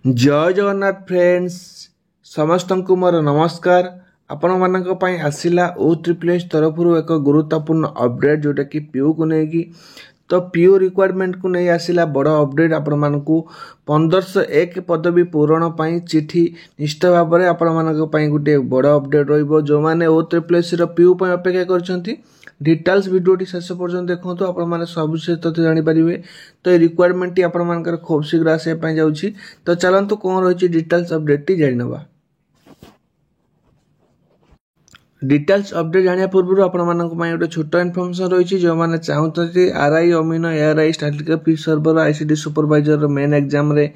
जय जगन्नाथ फ्रेंड्स समस्त को मोर नमस्कार। आपण मानक पई आसिला O3+ तरफ एक गुरुत्वपूर्ण अपडेट जोटा कि पीयू को लेकिन तो पीयू रिक्वायरमेंट को नहीं आसिला बड़ अपडेट। आपण मानकू 1501 पदवी पूरण पई चिठी निश्चित भाव में आपण मानक पई गोटे बड़ अपडेट रहिबो। जो माने O3+ रो पीयू पई अपेक्षा करछंती डिटेल्स वीडियोटी शेष पर्यंत देखो आपण मैंने सब तथ्य जानीपारे। तो ये रिक्वायरमेंट टी आपण मानकर खूब शीघ्र आसापी जाऊँगी। तो चलतु कौन रही डिटेल्स अपडेट टी जाना। डिटेल्स अपडेट जाना पूर्व आपण मानक गोटे छोट इनफर्मेशन रही जो मैंने चाहते RI amino ARY statistical fish server ICD supervisor main exam रे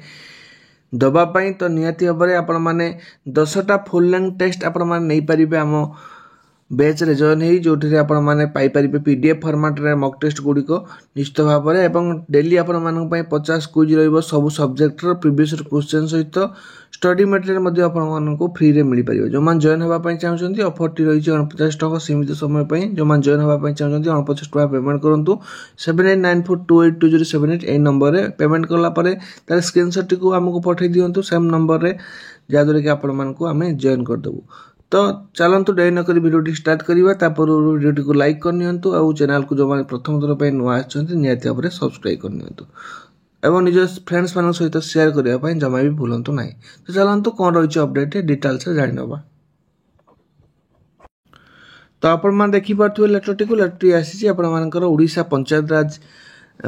दबापाई। तो निहाती भाव में आपण मैंने 10टा फुल लेंथ टेस्ट आपण मैंने नहीं पारे आम बैच रे जॉइन हो जो आपण मैंने पाइपर पीडीएफ फॉर्मेट रे मॉक टेस्ट गुड़िक निश्चित भाव में एवं डेली आपण मानक 50 क्विज रहिबो सब सब्जेक्ट रो प्रीवियस क्वेश्चन सहित स्टडी मटेरियल आपण मानक फ्री रे मिल पारिबो। जो मान जॉइन होबा पई चाहउछंती ऑफर टी रही 49 टका सीमित समय पई। जो मान जॉइन होबा पई चाहउछंती 49 टका पेमेंट करंतु 7894282078 ए नंबर रे पेमेंट करला परे तार स्क्रीनशॉट टी को हमको पठै दियंतु सेम नंबर रे जादुरे कि आपण मानक हमें जॉइन कर देबो। तो चलतु डेरी नक वीडियो स्टार्ट करवा वीडियो को लाइक करनी और चैनल को जो मैंने प्रथम थर पर नुआ निहाती भाव में सब्सक्राइब करनी एवं निज फ्रेंड्स मान सहित शेयर करने जमा भी भूलु ना। तो चलतु कौन रही अपडेट डिटेल्स जाना। तो आपण देखिपे लेटर टी लेटर आसी ओडिशा पंचायत राज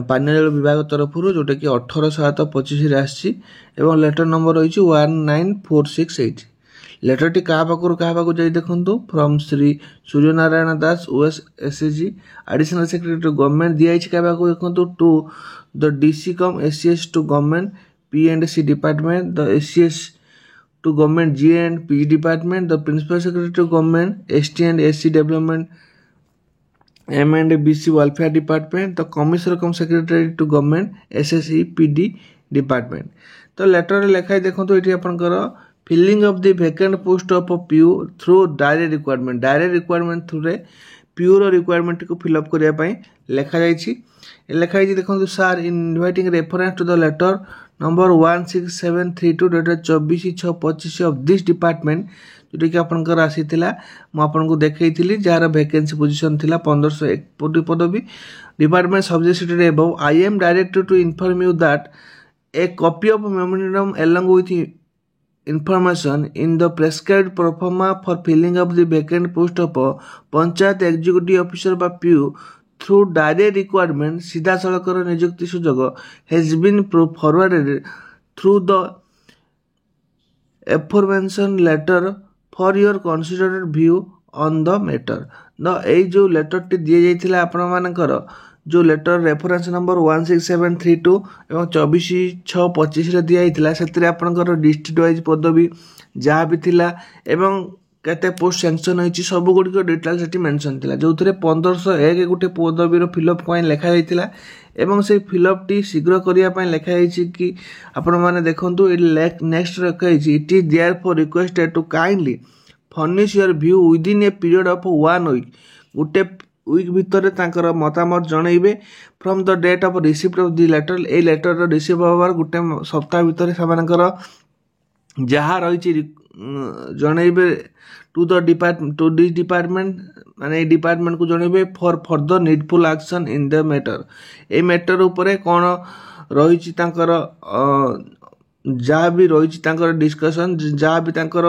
पानी जल विभाग तरफ जोटा कि 18/7/25 आसी लेटर नंबर रही 19468। लेटर टी क्या पाखु जाई देखंतु from Shri Suryanarayan Das OS SSG additional secretary government दिया क्या पाखु देखंतु to the DC cum ACS to government P and C department the ACS to government G and P department the principal secretary to government ST and SC development M&BC welfare department the commissioner cum secretary to government SSE PD department. तो letter लेखाई देखंतु एठी आपनकर filling of the vacant post of PU through direct requirement through रे PU रो requirement को fill up करिया पई लेखा जाइछि देखंतु sir inviting reference to the letter number 16732 dated 24/6/25 of this department जोटा कि आपनकर आसीथिला मु आपनको देखैथिली जार वैकेंसी पोजीशन थिला 1501 पदवी department subject above I am directed to inform you that a copy of memorandum along with information in the prescribed proforma for filling of the vacant post of panchayat executive officer बा PU through direct requirement सीधा सड़कर नियुक्ति सुजोग has been forwarded through the aforementioned letter for your considered view on the matter. The ए जो letter T दिए जाइथिला आपण मानकर जो लेटर रेफरेंस नंबर 16732 एवं 24/6/25 दिया जाइथिला सेतरे आपनकर डिस्ट्रिक्ट वाइज पदवी जहाँ भी थिला एवं केते पोस्ट सैंक्शन होइछि सब गुडी डिटेल्स सेठी मेंशन थिला जो 1501 गोटे पदवी रो फिलअप पई लेखा जाइथिला एवं से फिलअप टी शीघ्र करिया पई लेखा जाइछि कि आपण माने देखंतु नेक्स्ट रखा जाइछि it is there for requested to kindly furnish your view within a period of 1 week गोटे वीक भितर तांकर मतामत जनइबे from the date of receipt of the letter ए लेटर रिसीव होबार गोटे सप्ताह भितर सेमानकर जहाँ रही जनइबे to the department to this department माने डिपार्टमेंट को जनइबे for further needful action in the matter ए मैटर उपरे कौन रही तांकर जहाँ भी रही तांकर डिस्कशन जहाँ भी तांकर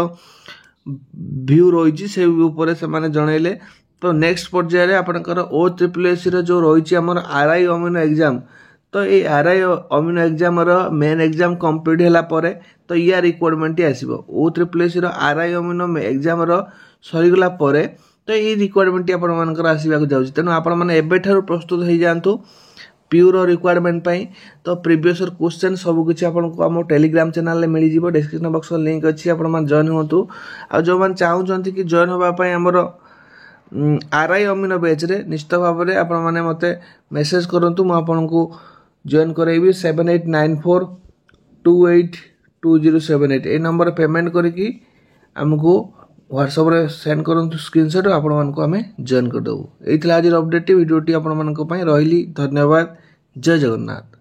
व्यू रही से ऊपर से माने जनइले। तो नेक्स्ट पर्यायर आपनकर O3+ जो रही आमर आरआई अमीनो एग्जाम तो ये आरआई अमीनो एग्जाम मेन एग्जाम कंप्लीट हैला परे तो या रिक्वायरमेंट आसीबो O3+ आरआई अमीनो एग्जाम सरीगला परे तो ये रिक्वायरमेंट आपण मानकर आसीबा को जाउछि। तेनु आपण माने एबे ठारू प्रस्तुत हो जांतु पीयू रो रिक्वायरमेंट पई। तो प्रीवियस क्वेश्चन सब कुछ आपको आम टेलीग्राम चैनल में मिल जिवो डिस्क्रिप्शन बॉक्स लिंक अछि आपण मान जॉइन होतु आ जो मान चाहउछंती कि जॉइन होबा पई हमर आरआई अमीनो बैच रे निश्चित भाव में आपण माने मते मेसेज करंतु मु आपनको जॉइन करैबी 7894282078 ए नंबर पेमेंट करके हमको व्हाट्सएप रे सेंड करंतु स्क्रीनशॉट आपण मानको हमें जॉइन कर दबो। एइथला आज अपडेट वीडियो टी आपण मानको पई रहिली। धन्यवाद। जय जगन्नाथ।